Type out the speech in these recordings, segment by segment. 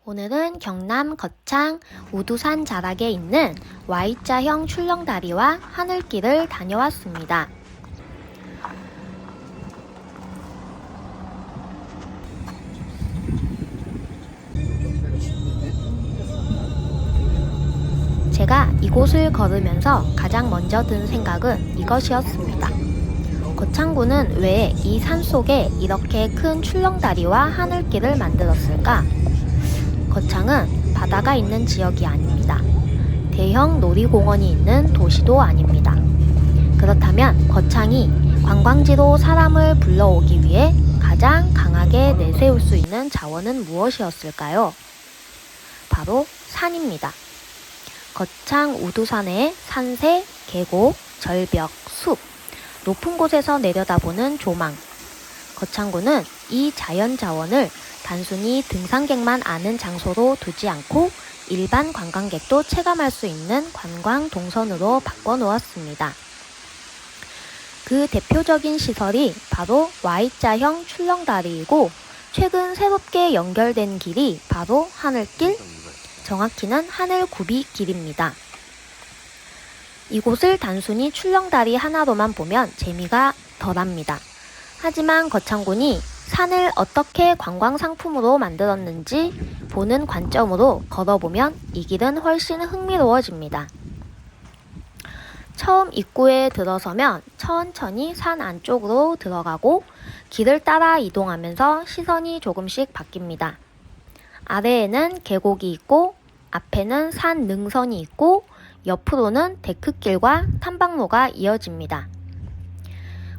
오늘은 경남 거창 우두산 자락에 있는 Y자형 출렁다리와 하늘길을 다녀왔습니다. 제가 이곳을 걸으면서 가장 먼저 든 생각은 이것이었습니다. 거창군은 왜 이 산속에 이렇게 큰 출렁다리와 하늘길을 만들었을까? 거창은 바다가 있는 지역이 아닙니다. 대형 놀이공원이 있는 도시도 아닙니다. 그렇다면 거창이 관광지로 사람을 불러오기 위해 가장 강하게 내세울 수 있는 자원은 무엇이었을까요? 바로 산입니다. 거창 우두산의 산세, 계곡, 절벽, 숲, 높은 곳에서 내려다보는 조망. 거창군은 이 자연 자원을 단순히 등산객만 아는 장소로 두지 않고 일반 관광객도 체감할 수 있는 관광 동선으로 바꿔놓았습니다. 그 대표적인 시설이 바로 Y자형 출렁다리이고 최근 새롭게 연결된 길이 바로 하늘길, 정확히는 하늘구비길입니다. 이곳을 단순히 출렁다리 하나로만 보면 재미가 덜합니다. 하지만 거창군이 산을 어떻게 관광상품으로 만들었는지 보는 관점으로 걸어보면 이 길은 훨씬 흥미로워집니다. 처음 입구에 들어서면 천천히 산 안쪽으로 들어가고 길을 따라 이동하면서 시선이 조금씩 바뀝니다. 아래에는 계곡이 있고 앞에는 산 능선이 있고 옆으로는 데크길과 탐방로가 이어집니다.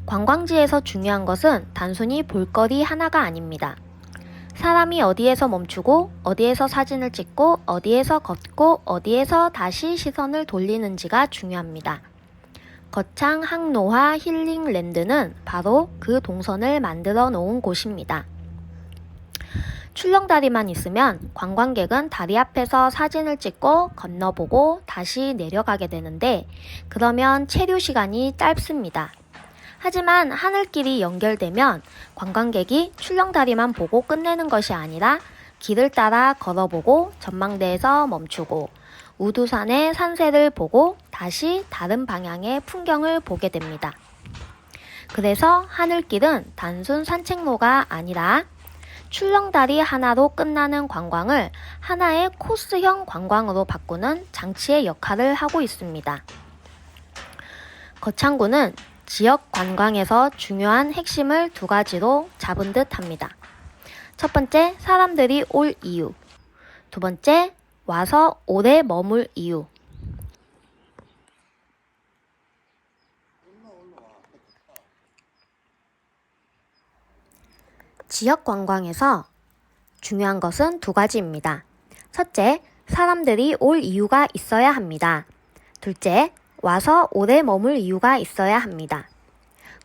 관광지에서 중요한 것은 단순히 볼거리 하나가 아닙니다. 사람이 어디에서 멈추고 어디에서 사진을 찍고 어디에서 걷고 어디에서 다시 시선을 돌리는지가 중요합니다. 거창 항로화 힐링랜드는 바로 그 동선을 만들어 놓은 곳입니다. 출렁다리만 있으면 관광객은 다리 앞에서 사진을 찍고 건너보고 다시 내려가게 되는데 그러면 체류 시간이 짧습니다. 하지만 하늘길이 연결되면 관광객이 출렁다리만 보고 끝내는 것이 아니라 길을 따라 걸어보고 전망대에서 멈추고 우두산의 산세를 보고 다시 다른 방향의 풍경을 보게 됩니다. 그래서 하늘길은 단순 산책로가 아니라 출렁다리 하나로 끝나는 관광을 하나의 코스형 관광으로 바꾸는 장치의 역할을 하고 있습니다. 거창군은 지역 관광에서 중요한 핵심을 두 가지로 잡은 듯 합니다. 첫 번째, 사람들이 올 이유. 두 번째, 와서 오래 머물 이유. 지역 관광에서 중요한 것은 두 가지입니다. 첫째, 사람들이 올 이유가 있어야 합니다. 둘째, 와서 오래 머물 이유가 있어야 합니다.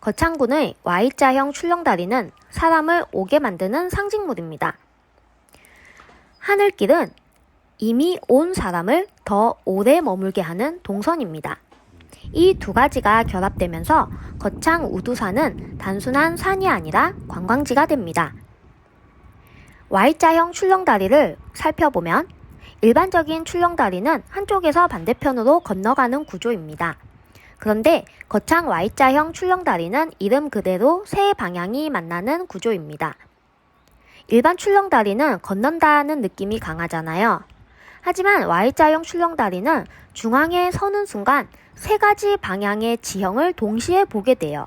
거창군의 Y자형 출렁다리는 사람을 오게 만드는 상징물입니다. 하늘길은 이미 온 사람을 더 오래 머물게 하는 동선입니다. 이 두 가지가 결합되면서 거창 우두산은 단순한 산이 아니라 관광지가 됩니다. Y자형 출렁다리를 살펴보면 일반적인 출렁다리는 한쪽에서 반대편으로 건너가는 구조입니다. 그런데 거창 Y자형 출렁다리는 이름 그대로 세 방향이 만나는 구조입니다. 일반 출렁다리는 건넌다는 느낌이 강하잖아요. 하지만 Y자형 출렁다리는 중앙에 서는 순간 세 가지 방향의 지형을 동시에 보게 돼요.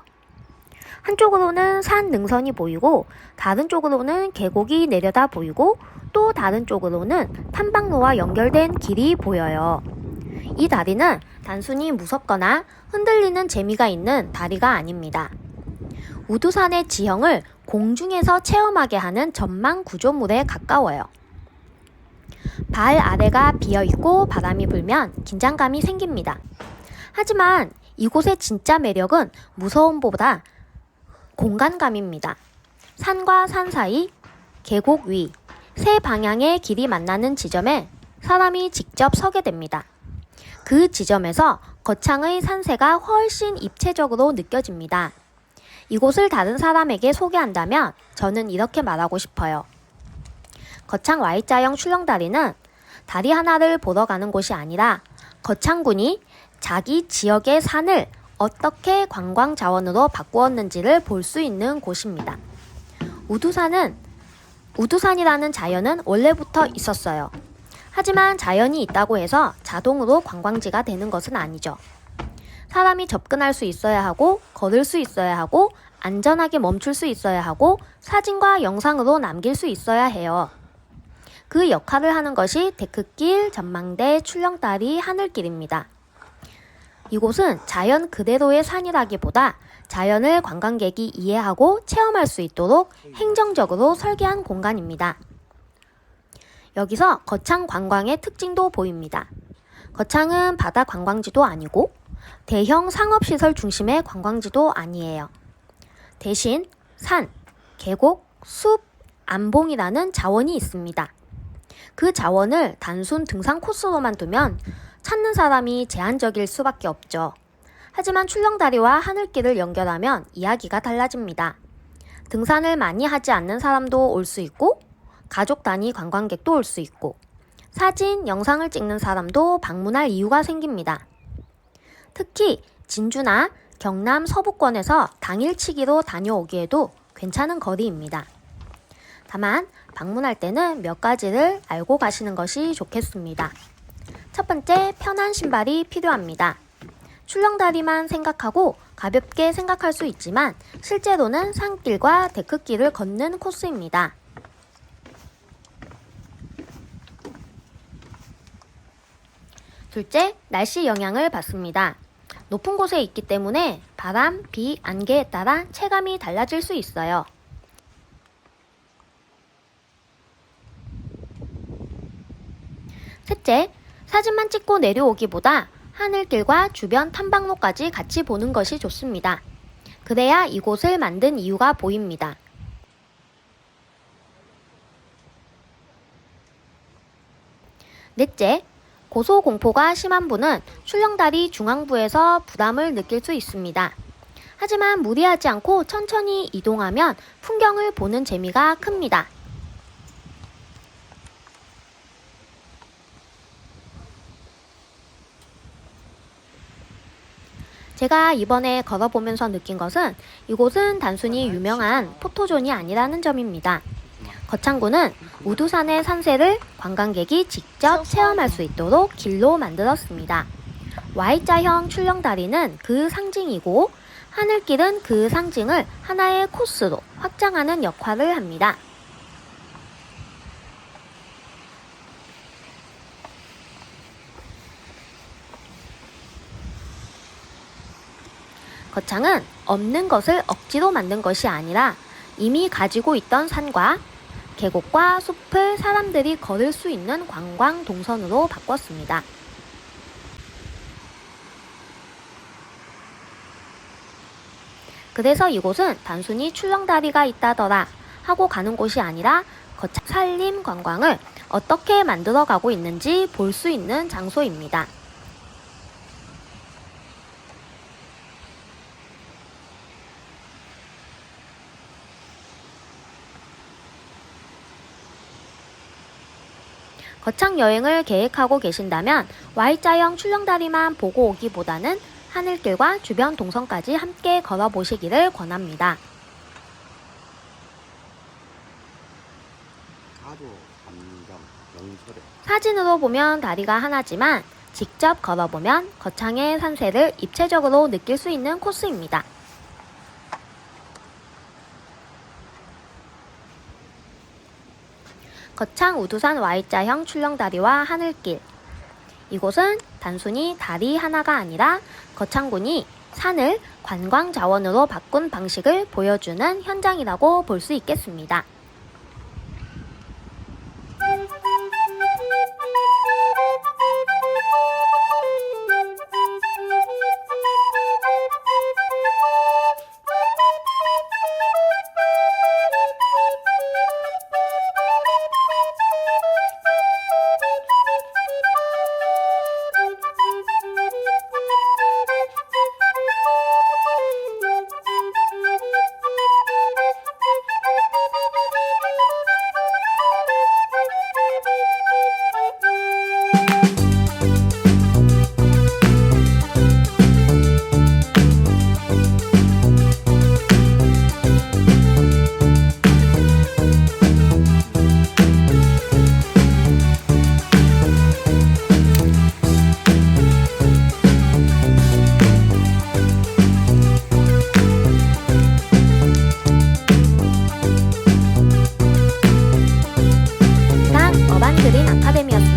한쪽으로는 산 능선이 보이고 다른 쪽으로는 계곡이 내려다 보이고 또 다른 쪽으로는 탐방로와 연결된 길이 보여요. 이 다리는 단순히 무섭거나 흔들리는 재미가 있는 다리가 아닙니다. 우두산의 지형을 공중에서 체험하게 하는 전망 구조물에 가까워요. 발 아래가 비어있고 바람이 불면 긴장감이 생깁니다. 하지만 이곳의 진짜 매력은 무서움보다 공간감입니다. 산과 산 사이, 계곡 위, 세 방향의 길이 만나는 지점에 사람이 직접 서게 됩니다. 그 지점에서 거창의 산세가 훨씬 입체적으로 느껴집니다. 이곳을 다른 사람에게 소개한다면 저는 이렇게 말하고 싶어요. 거창 Y자형 출렁다리는 다리 하나를 보러 가는 곳이 아니라 거창군이 자기 지역의 산을 어떻게 관광 자원으로 바꾸었는지를 볼 수 있는 곳입니다. 우두산이라는 자연은 원래부터 있었어요. 하지만 자연이 있다고 해서 자동으로 관광지가 되는 것은 아니죠. 사람이 접근할 수 있어야 하고, 걸을 수 있어야 하고, 안전하게 멈출 수 있어야 하고, 사진과 영상으로 남길 수 있어야 해요. 그 역할을 하는 것이 데크길, 전망대, 출렁다리, 하늘길입니다. 이곳은 자연 그대로의 산이라기보다 자연을 관광객이 이해하고 체험할 수 있도록 행정적으로 설계한 공간입니다. 여기서 거창 관광의 특징도 보입니다. 거창은 바다 관광지도 아니고 대형 상업시설 중심의 관광지도 아니에요. 대신 산, 계곡, 숲, 안봉이라는 자원이 있습니다. 그 자원을 단순 등산 코스로만 두면 찾는 사람이 제한적일 수밖에 없죠. 하지만 출렁다리와 하늘길을 연결하면 이야기가 달라집니다. 등산을 많이 하지 않는 사람도 올 수 있고, 가족 단위 관광객도 올 수 있고, 사진, 영상을 찍는 사람도 방문할 이유가 생깁니다. 특히 진주나 경남 서부권에서 당일치기로 다녀오기에도 괜찮은 거리입니다. 다만 방문할 때는 몇 가지를 알고 가시는 것이 좋겠습니다. 첫 번째, 편한 신발이 필요합니다. 출렁다리만 생각하고 가볍게 생각할 수 있지만 실제로는 산길과 데크길을 걷는 코스입니다. 둘째, 날씨 영향을 받습니다. 높은 곳에 있기 때문에 바람, 비, 안개에 따라 체감이 달라질 수 있어요. 셋째, 사진만 찍고 내려오기보다 하늘길과 주변 탐방로까지 같이 보는 것이 좋습니다. 그래야 이곳을 만든 이유가 보입니다. 넷째, 고소공포가 심한 분은 출렁다리 중앙부에서 부담을 느낄 수 있습니다. 하지만 무리하지 않고 천천히 이동하면 풍경을 보는 재미가 큽니다. 제가 이번에 걸어보면서 느낀 것은 이곳은 단순히 유명한 포토존이 아니라는 점입니다. 거창군은 우두산의 산세를 관광객이 직접 체험할 수 있도록 길로 만들었습니다. Y자형 출렁다리는 그 상징이고 하늘길은 그 상징을 하나의 코스로 확장하는 역할을 합니다. 거창은 없는 것을 억지로 만든 것이 아니라 이미 가지고 있던 산과 계곡과 숲을 사람들이 걸을 수 있는 관광 동선으로 바꿨습니다. 그래서 이곳은 단순히 출렁다리가 있다더라 하고 가는 곳이 아니라 거창 산림 관광을 어떻게 만들어가고 있는지 볼 수 있는 장소입니다. 거창 여행을 계획하고 계신다면 Y자형 출렁다리만 보고 오기보다는 하늘길과 주변 동선까지 함께 걸어보시기를 권합니다. 사진으로 보면 다리가 하나지만 직접 걸어보면 거창의 산세를 입체적으로 느낄 수 있는 코스입니다. 거창 우두산 Y자형 출렁다리와 하늘길. 이곳은 단순히 다리 하나가 아니라 거창군이 산을 관광 자원으로 바꾼 방식을 보여주는 현장이라고 볼 수 있겠습니다. 그린 아카데미였습니다.